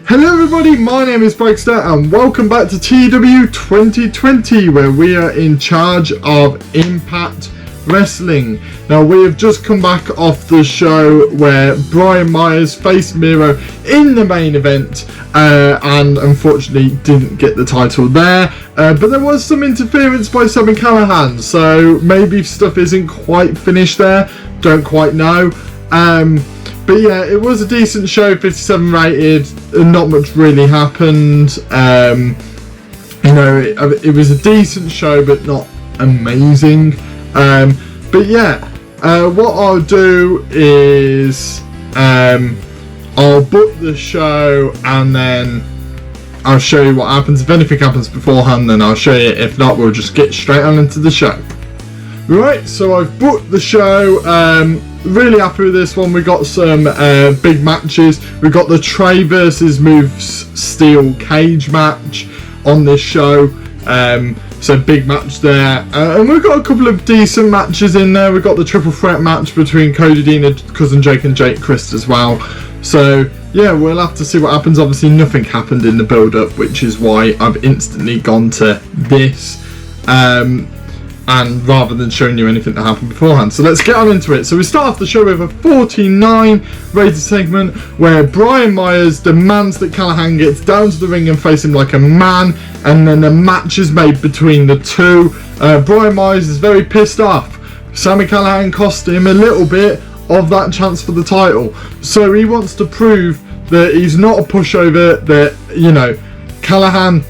Hello everybody, my name is Bragster and welcome back to TEW 2020, where we are in charge of Impact Wrestling. Now we have just come back off the show where Brian Myers faced Miro in the main event and unfortunately didn't get the title there, but there was some interference by Sami Callihan, so maybe stuff isn't quite finished there, don't quite know. But yeah, it was a decent show, 57 rated, not much really happened. You know, it was a decent show, but not amazing. But yeah, what I'll do is I'll book the show and then I'll show you what happens. If anything happens beforehand, then I'll show you. If not, we'll just get straight on into the show. Right, so I've booked the show. Really happy with this one. We got some big matches. We got the Trey versus Moves Steel cage match on this show. So big match there. And we've got a couple of decent matches in there. We've got the triple threat match between Cody Dean, Cousin Jake and Jake Christ as well. So yeah, we'll have to see what happens. Obviously nothing happened in the build up, which is why I've instantly gone to this. And rather than showing you anything that happened beforehand. So let's get on into it. So we start off the show with a 49 rated segment where Brian Myers demands that Callihan gets down to the ring and face him like a man, and then a match is made between the two. Brian Myers is very pissed off. Sami Callihan cost him a little bit of that chance for the title. So he wants to prove that he's not a pushover, that, you know, Callihan,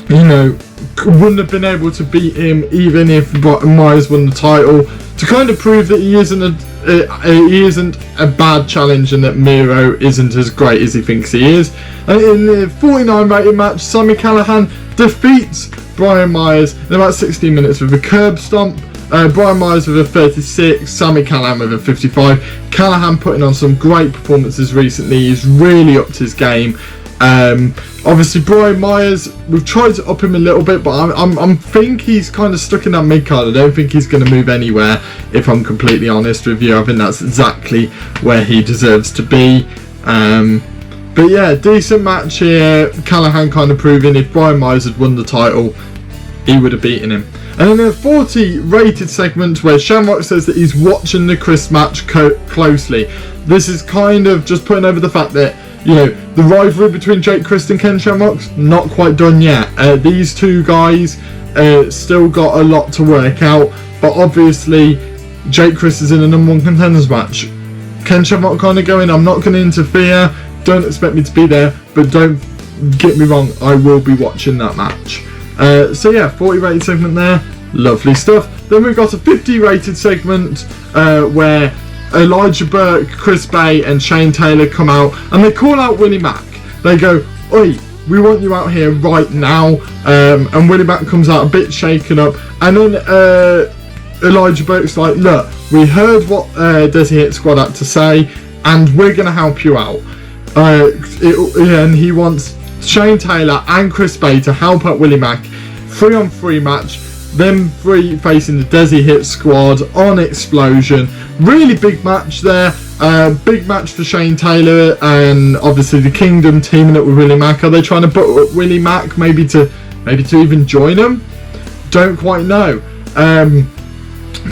you know, wouldn't have been able to beat him even if Myers won the title, to kind of prove that he isn't a bad challenge and that Miro isn't as great as he thinks he is. And in the 49 rated match, Sami Callihan defeats Brian Myers in about 16 minutes with a curb stomp. Brian Myers with a 36, Sami Callihan with a 55. Callihan putting on some great performances recently. He's really upped his game. Obviously Brian Myers, we've tried to up him a little bit, but I think he's kind of stuck in that mid card. I don't think he's going to move anywhere, if I'm completely honest with you. I think that's exactly where he deserves to be. But yeah, decent match here. Callihan kind of proving if Brian Myers had won the title, he would have beaten him. And in a 40 rated segment where Shamrock says that he's watching the Chris match closely. This is kind of just putting over the fact that, you know, the rivalry between Jake Christ and Ken Shamrock's not quite done yet. These two guys still got a lot to work out, but obviously Jake Christ is in a number one contenders match. Ken Shamrock kind of going, I'm not going to interfere, don't expect me to be there, but don't get me wrong, I will be watching that match. So yeah, 40 rated segment there, lovely stuff. Then we've got a 50 rated segment where Elijah Burke, Chris Bay and Shane Taylor come out and they call out Willie Mack. They go, oi, we want you out here right now. And Willie Mack comes out a bit shaken up, and then Elijah Burke's like, look, we heard what Desi Hit Squad had to say and we're going to help you out. And he wants Shane Taylor and Chris Bay to help out Willie Mack. 3-on-3 match. Them three facing the Desi Hit Squad on Explosion. Really big match there. Big match for Shane Taylor and obviously the Kingdom teaming up with Willie Mack. Are they trying to put up Willie Mack maybe to even join them? Don't quite know.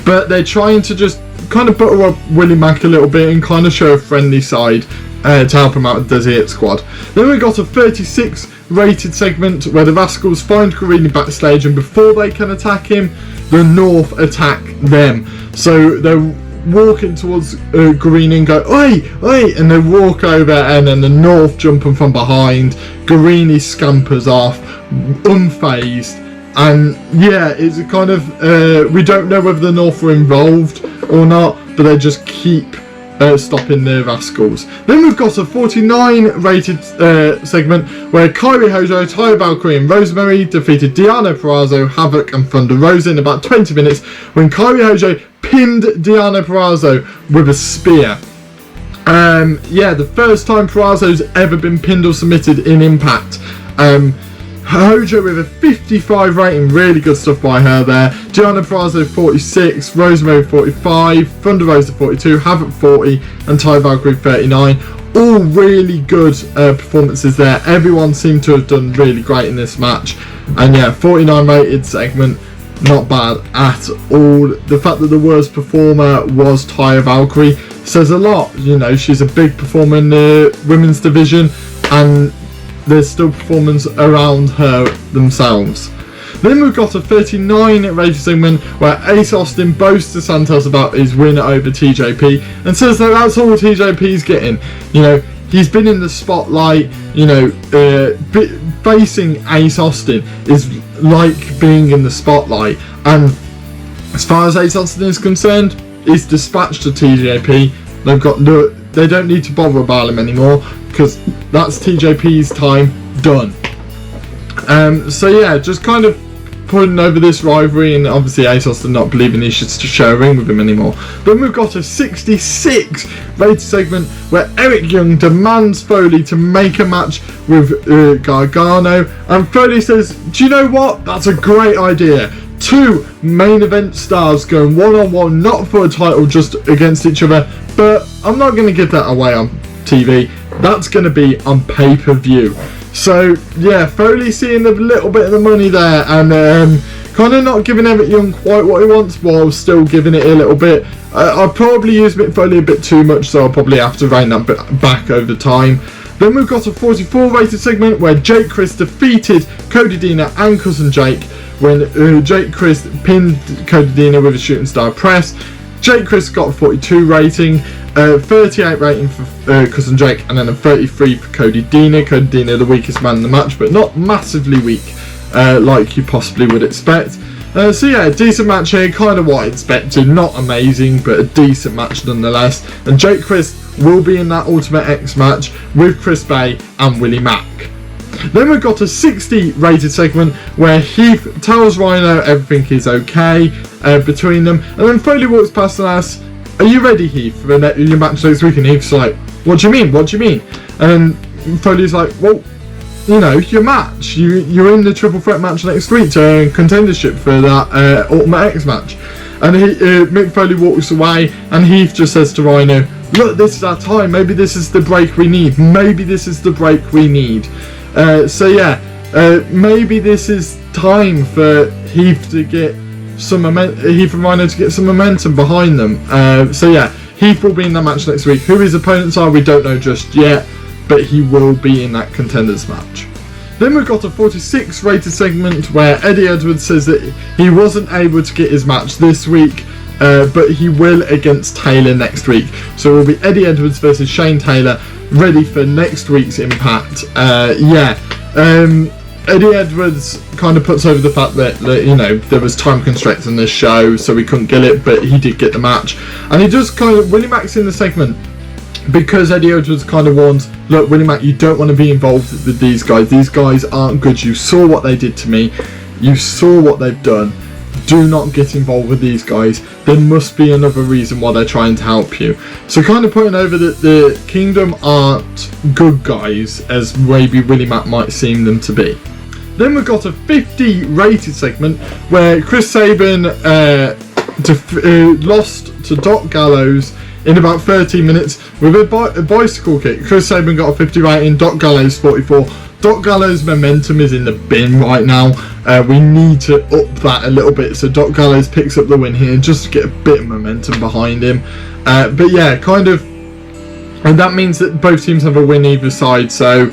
But they're trying to just kind of butter up Willie Mack a little bit and kind of show a friendly side to help him out with the Desi Hit Squad. Then we got a 36 rated segment where the Rascals find Garrini backstage, and before they can attack him, the North attack them. So they're walking towards Garrini and go, oi, oi, and they walk over, and then the North jumping from behind. Garrini scampers off, unfazed, and yeah, it's a kind of, we don't know whether the North were involved or not, but they just keep stopping the Rascals. Then we've got a 49 rated segment where Kairi Hojo, Taya Valkyrie and Rosemary defeated Deonna Purrazzo, Havoc and Thunder Rosa in about 20 minutes when Kairi Hojo pinned Deonna Purrazzo with a spear. Yeah, the first time Purrazzo's ever been pinned or submitted in Impact. Hojo with a 55 rating, really good stuff by her there. Deonna Purrazzo 46, Rosemary 45, Thunder Rosa 42, Havoc 40 and Ty Valkyrie 39. all really good performances there. Everyone seemed to have done really great in this match, and yeah, 49 rated segment, not bad at all. The fact that the worst performer was Taya Valkyrie says a lot. You know, she's a big performer in the women's division, and there's still performance around her themselves. Then we've got a 39 rated segment where Ace Austin boasts to Santos about his win over TJP and says that that's all TJP's getting. You know, he's been in the spotlight. You know, facing Ace Austin is like being in the spotlight, and as far as Ace Austin is concerned, he's dispatched to TJP. They don't need to bother about him anymore, because that's TJP's time done. So yeah, just kind of putting over this rivalry, and obviously Ace Austin not believing he should share a ring with him anymore. Then we've got a 66 rated segment where Eric Young demands Foley to make a match with Gargano, and Foley says, do you know what, that's a great idea. 2 main event stars going one-on-one, not for a title, just against each other, but I'm not going to give that away on TV. That's going to be on pay-per-view. So yeah, Foley seeing a little bit of the money there, and kind of not giving Eric Young quite what he wants, while still giving it a little bit. I'll probably use Mick Foley a bit too much, so I'll probably have to rein that bit back over time. Then we've got a 44 rated segment where Jake Chris defeated Cody Deaner and Cousin Jake when Jake Chris pinned Cody Deaner with a shooting star press. Jake Chris got a 42 rating, 38 rating for Cousin Jake, and then a 33 for Cody Deaner. Cody Deaner the weakest man in the match, but not massively weak like you possibly would expect. So yeah, a decent match here, kind of what I expected. Not amazing, but a decent match nonetheless. And Jake Chris will be in that Ultimate X match with Chris Bay and Willie Mack. Then we've got a 60 rated segment where Heath tells Rhino everything is okay between them, and then Foley walks past and asks, are you ready, Heath, for your match next week? And Heath's like, what do you mean? What do you mean? And Foley's like, well, you know, your match. You're in the triple threat match next week to earn contendership for that Ultimate X match. And Mick Foley walks away, and Heath just says to Rhino, look, this is our time. Maybe this is the break we need. Maybe this is the break we need. So yeah, maybe this is time for Heath to get some Heath and Rhino to get some momentum behind them. So yeah, Heath will be in that match next week. Who his opponents are, we don't know just yet, but he will be in that contenders match. Then we've got a 46 rated segment where Eddie Edwards says that he wasn't able to get his match this week, but he will against Taylor next week. So it will be Eddie Edwards versus Shane Taylor, ready for next week's Impact. Eddie Edwards kind of puts over the fact that, you know, there was time constraints on this show, so we couldn't get it, but he did get the match. And he just kind of, Willie Mack's in the segment, because Eddie Edwards kind of warns, look, Willie Mack, you don't want to be involved with these guys. These guys aren't good. You saw what they did to me. You saw what they've done. Do not get involved with these guys. There must be another reason why they're trying to help you. So kind of putting over that the Kingdom aren't good guys as maybe Willie Mack might seem them to be. Then we've got a 50 rated segment where Chris Sabin lost to Doc Gallows in about 13 minutes with a bicycle kick. Chris Sabin got a 50 rating, Doc Gallows 44. Doc Gallows' momentum is in the bin right now. We need to up that a little bit, so Doc Gallows picks up the win here just to get a bit of momentum behind him. But yeah, kind of, and that means that both teams have a win either side, so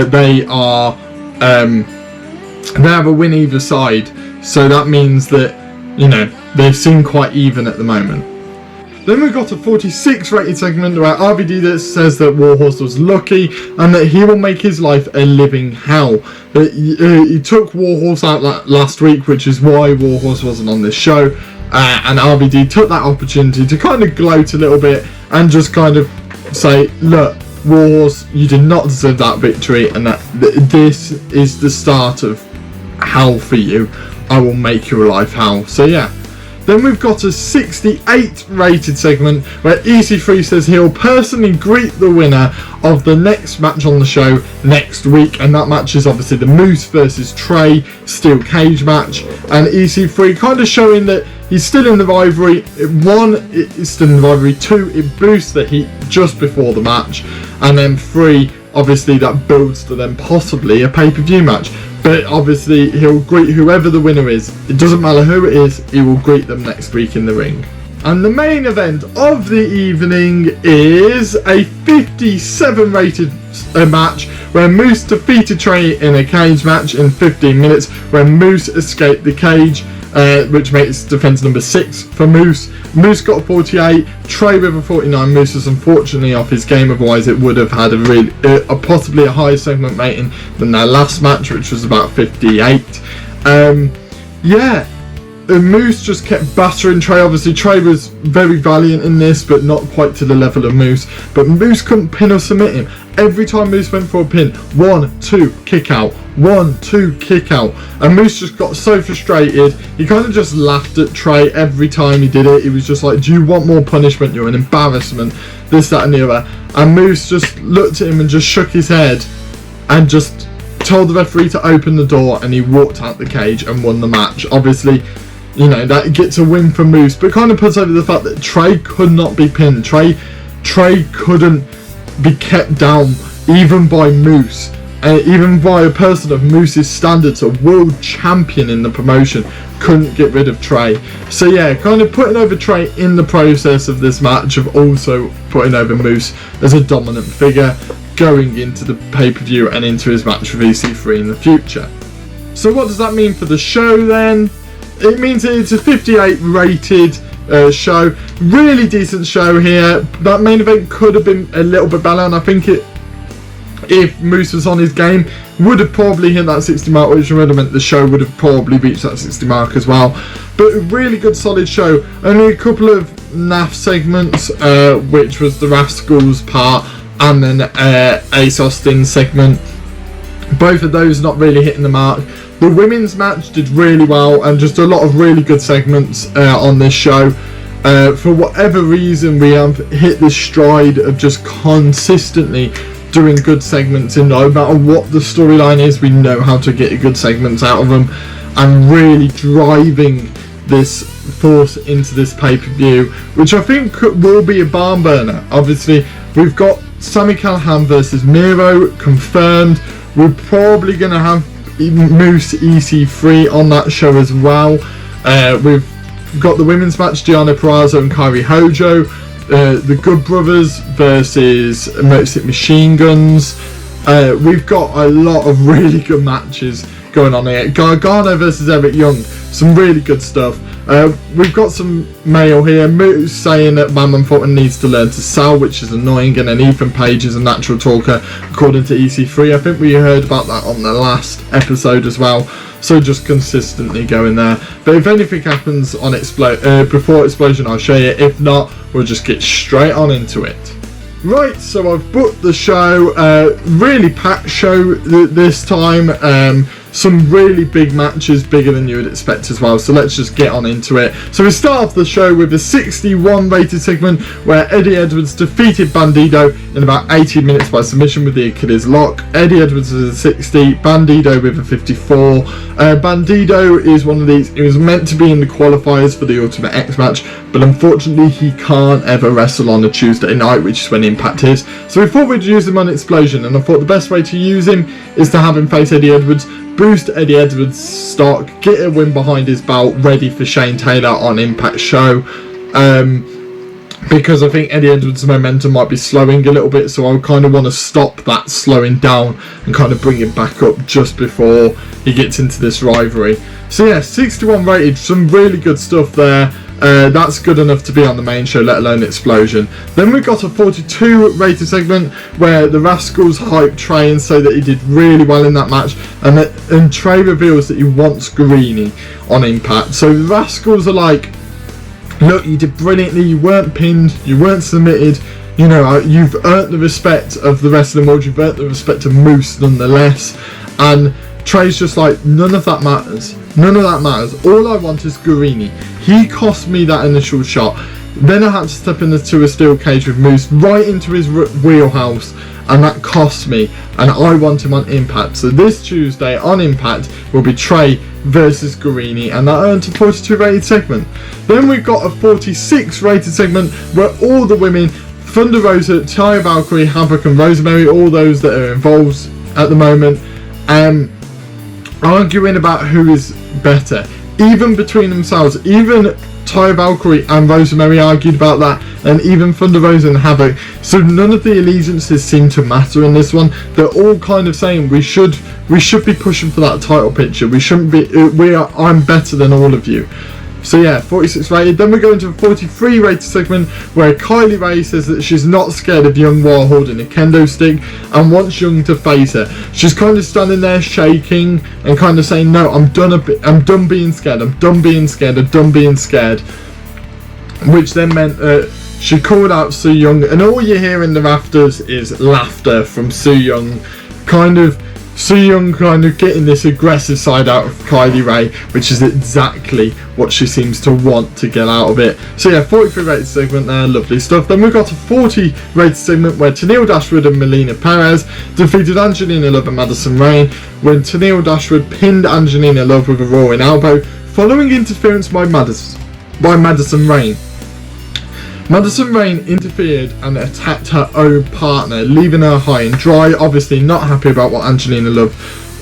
they have a win either side, so that means that, you know, they seem quite even at the moment. Then we've got a 46 rated segment where RVD that says that Warhorse was lucky and that he will make his life a living hell. That he took Warhorse out last week, which is why Warhorse wasn't on this show, and RVD took that opportunity to kind of gloat a little bit and just kind of say, look, Warhorse, you did not deserve that victory, and that this is the start of hell for you. I will make your life hell. So yeah. Then we've got a 68 rated segment where EC3 says he'll personally greet the winner of the next match on the show next week, and that match is obviously the Moose versus Trey steel cage match, and EC3 kind of showing that he's still in the rivalry. 1, it's still in the rivalry. 2, it boosts the heat just before the match, and then 3, obviously that builds to then possibly a pay-per-view match. But obviously he'll greet whoever the winner is. It doesn't matter who it is, he will greet them next week in the ring. And the main event of the evening is a 57 rated match where Moose defeated Trey in a cage match in 15 minutes, where Moose escaped the cage, which makes defense number 6 for Moose. Moose got 48, Trey with a 49. Moose was unfortunately off his game, otherwise it would have had possibly a higher segment rating than their last match, which was about 58. Moose just kept battering Trey. Obviously Trey was very valiant in this, but not quite to the level of Moose. But Moose couldn't pin or submit him. Every time Moose went for a pin, 1, 2, kick out, 1, 2, kick out. And Moose just got so frustrated, he kind of just laughed at Trey every time he did it. He was just like, do you want more punishment? You're an embarrassment, this, that and the other. And Moose just looked at him and just shook his head and just told the referee to open the door, and he walked out the cage and won the match. Obviously, you know, that gets a win for Moose, but kind of puts over the fact that Trey could not be pinned. Trey couldn't be kept down even by Moose, even by a person of Moose's standards. A world champion in the promotion couldn't get rid of Trey. So yeah, kind of putting over Trey in the process of this match, of also putting over Moose as a dominant figure going into the pay-per-view and into his match with EC3 in the future. So what does that mean for the show then? It means it's a 58 rated show. Really decent show here. That main event could have been a little bit better, and I think if Moose was on his game, would have probably hit that 60 mark, which would have meant the show would have probably reached that 60 mark as well. But a really good solid show. Only a couple of naff segments, which was the Rascals part and then Ace Austin segment. Both of those not really hitting the mark. The women's match did really well, and just a lot of really good segments on this show. For whatever reason, we have hit this stride of just consistently doing good segments, and no matter what the storyline is, we know how to get good segments out of them, and really driving this force into this pay-per-view, which I think will be a barn burner. Obviously, we've got Sami Callihan versus Miro confirmed. We're probably going to have Moose EC3 on that show as well. We've got the women's match, Deonna Purrazzo and Kairi Hojo. The Good Brothers versus Motorstick Machine Guns. We've got a lot of really good matches going on here. Gargano versus Eric Young, some really good stuff. We've got some mail here. Moose saying that Mammon Fulton needs to learn to sell, which is annoying, and then Ethan Page is a natural talker according to EC3. I think we heard about that on the last episode as well, so just consistently going there. But if anything happens on before Explosion, I'll show you. If not, we'll just get straight on into it. Right, so I've booked the show, really packed show this time. Some really big matches, bigger than you would expect as well, so let's just get on into it. So we start off the show with a 61 rated segment where Eddie Edwards defeated Bandido in about 18 minutes by submission with the Achilles lock. Eddie Edwards is a 60, Bandido with a 54. Bandido is one of these, he was meant to be in the qualifiers for the Ultimate X match, but unfortunately he can't ever wrestle on a Tuesday night, which is when Impact is. So we thought we'd use him on Explosion, and I thought the best way to use him is to have him face Eddie Edwards, boost Eddie Edwards' stock, get a win behind his belt, ready for Shane Taylor on Impact show. Because I think Eddie Edwards' momentum might be slowing a little bit, so I kind of want to stop that slowing down and kind of bring it back up just before he gets into this rivalry. So yeah, 61 rated, some really good stuff there. That's good enough to be on the main show, let alone Explosion. Then we got a 42 rated segment where the Rascals hype Trey and say that he did really well in that match, and Trey reveals that he wants Garrini on Impact. So the Rascals are like, look, you did brilliantly, you weren't pinned, you weren't submitted, you know, you've earned the respect of the wrestling world, you've earned the respect of Moose nonetheless. And Trey's just like, none of that matters. None of that matters. All I want is Garrini. He cost me that initial shot. Then I had to step into a steel cage with Moose right into his wheelhouse, and that cost me, and I want him on Impact. So this Tuesday on Impact will be Trey versus Garrini, and that earned a 42 rated segment. Then we've got a 46 rated segment where all the women, Thunder Rosa, Taya Valkyrie, Havoc and Rosemary, all those that are involved at the moment, arguing about who is better, even between themselves. Even Taya Valkyrie and Rosemary argued about that, and even Thunder Rosa and Havoc. So none of the allegiances seem to matter in this one. They're all kind of saying we should be pushing for that title picture. We shouldn't be. I'm better than all of you. So yeah, 46 rated. Then we go into a 43 rated segment where Kylie Ray says that she's not scared of Young while holding a kendo stick and wants Young to face her. She's kind of standing there shaking and kind of saying, no, I'm done being scared, I'm done being scared, I'm done being scared. Which then meant she called out Su Yung, and all you hear in the rafters is laughter from Su Yung, Su Yung kind of getting this aggressive side out of Kylie Ray, which is exactly what she seems to want to get out of it. So yeah, 43 rated segment there, lovely stuff. Then we've got a 40 rated segment where Tenille Dashwood and Melina Perez defeated Angelina Love and Madison Rayne, when Tenille Dashwood pinned Angelina Love with a roaring elbow following interference by Madison Rayne. Madison Rayne interfered and attacked her own partner, leaving her high and dry, obviously not happy about what Angelina Love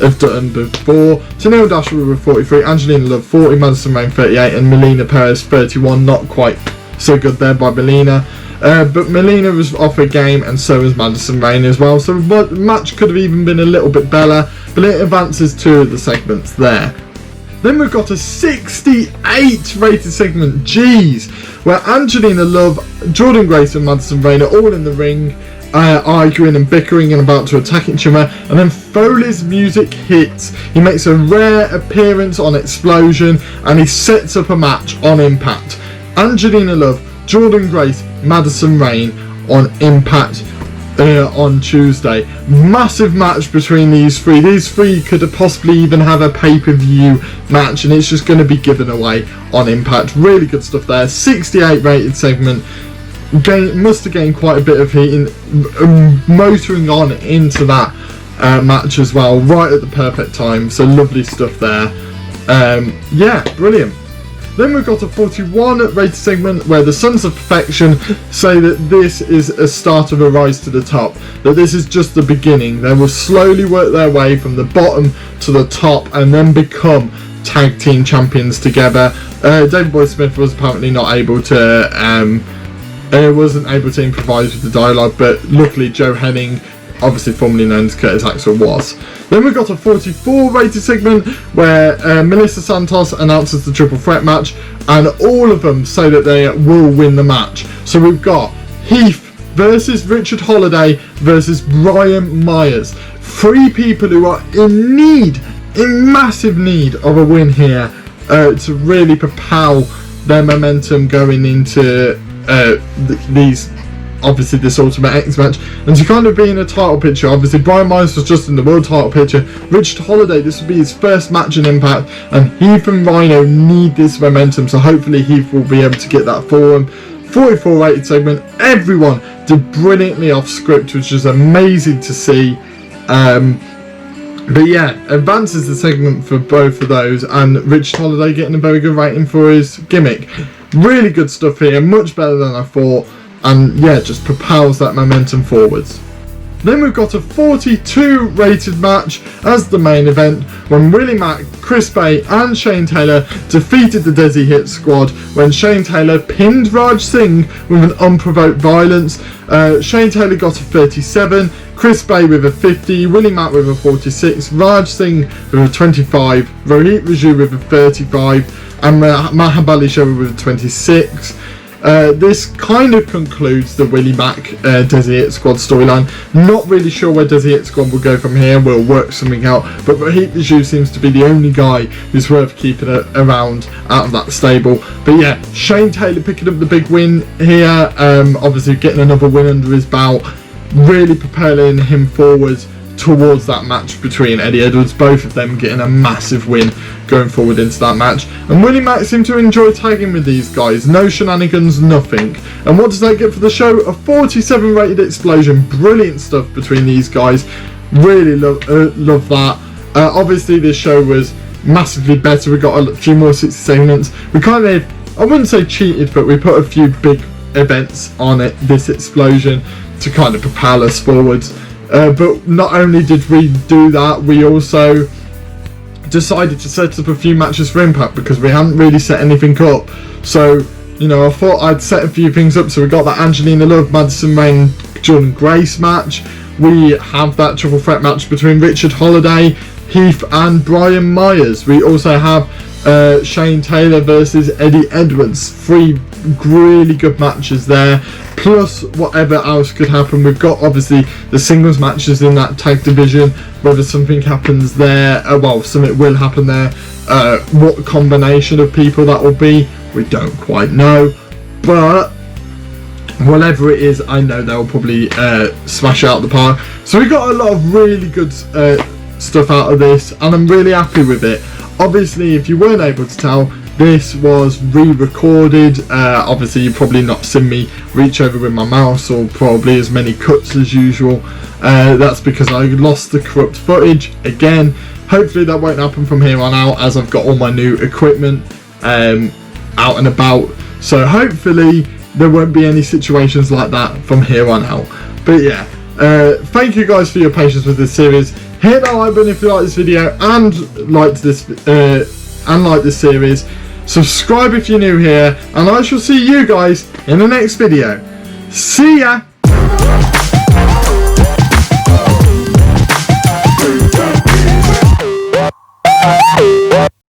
have done before. Tenille Dashwood with 43, Angelina Love 40, Madison Rayne 38 and Melina Perez 31, not quite so good there by Melina. But Melina was off her game, and so was Madison Rayne as well, so the match could have even been a little bit better, but it advances two of the segments there. Then we've got a 68 rated segment, jeez, where Angelina Love, Jordynne Grace and Madison Rayne are all in the ring, arguing and bickering and about to attack each other, and then Foley's music hits. He makes a rare appearance on Explosion, and he sets up a match on Impact. Angelina Love, Jordynne Grace, Madison Rayne on Impact on Tuesday. Massive match between these three. These three could possibly even have a pay-per-view match, and it's just going to be given away on Impact. Really good stuff there. 68 rated segment. Must have gained quite a bit of heat in motoring on into that match as well, right at the perfect time. So lovely stuff there. Yeah, brilliant. Then we've got a 41 rated segment where the Sons of Perfection say that this is a start of a rise to the top, that this is just the beginning. They will slowly work their way from the bottom to the top and then become tag team champions together. David Boy Smith was apparently not able to wasn't able to improvise with the dialogue, but luckily Joe Henning, obviously formerly known as Curtis Axel, was. Then we've got a 44 rated segment where Melissa Santos announces the triple threat match, and all of them say that they will win the match. So we've got Heath versus Richard Holiday versus Brian Myers. Three people who are in massive need of a win here to really propel their momentum going into obviously this Ultimate X match, and to kind of be in a title picture. Obviously Brian Myers was just in the world title picture. Richard Holiday, this will be his first match in Impact, and Heath and Rhino need this momentum, so hopefully Heath will be able to get that for him. 44 rated segment. Everyone did brilliantly off script, which is amazing to see. But yeah, advances the segment for both of those, and Richard Holiday getting a very good rating for his gimmick. Really good stuff here, much better than I thought. And yeah, just propels that momentum forwards. Then we've got a 42 rated match as the main event when Willie Mack, Chris Bay and Shane Taylor defeated the Desi Hit Squad when Shane Taylor pinned Raj Singh with an unprovoked violence. Shane Taylor got a 37, Chris Bay with a 50, Willie Mack with a 46, Raj Singh with a 25, Rohit Raju with a 35 and Mahabali Show with a 26. This kind of concludes the Willie Mack Desi Hit Squad storyline. Not really sure where Desi Hit Squad will go from here. We'll work something out, but Rohit Raju seems to be the only guy who's worth keeping around out of that stable. But yeah, Shane Taylor picking up the big win here, obviously getting another win under his belt, really propelling him forward towards that match between Eddie Edwards, both of them getting a massive win going forward into that match. And Willie Mack seemed to enjoy tagging with these guys. No shenanigans, nothing. And what does that get for the show? A 47 rated explosion. Brilliant stuff between these guys. Really love that. Obviously this show was massively better. We got a few more 60 segments. We kind of, I wouldn't say cheated, but we put a few big events on it, this explosion, to kind of propel us forwards. But not only did we do that, we also decided to set up a few matches for Impact because we hadn't really set anything up. So, you know, I thought I'd set a few things up. So we got that Angelina Love, Madison Rain, Jordan Grace match. We have that triple threat match between Richard Holiday, Heath and Brian Myers. We also have Shane Taylor versus Eddie Edwards. 3 really good matches there, plus whatever else could happen. We've got obviously the singles matches in that tag division. Whether something happens there, well, something will happen there. What combination of people that will be, we don't quite know, but whatever it is, I know they'll probably smash out the park. So we got a lot of really good stuff out of this, and I'm really happy with it. Obviously, if you weren't able to tell, this was re-recorded. Obviously you've probably not seen me reach over with my mouse, or probably as many cuts as usual. That's because I lost the corrupt footage again. Hopefully that won't happen from here on out, as I've got all my new equipment out and about. So hopefully there won't be any situations like that from here on out. But yeah, thank you guys for your patience with this series. Hit that like button if you like this video and like this series. Subscribe if you're new here, and I shall see you guys in the next video. See ya!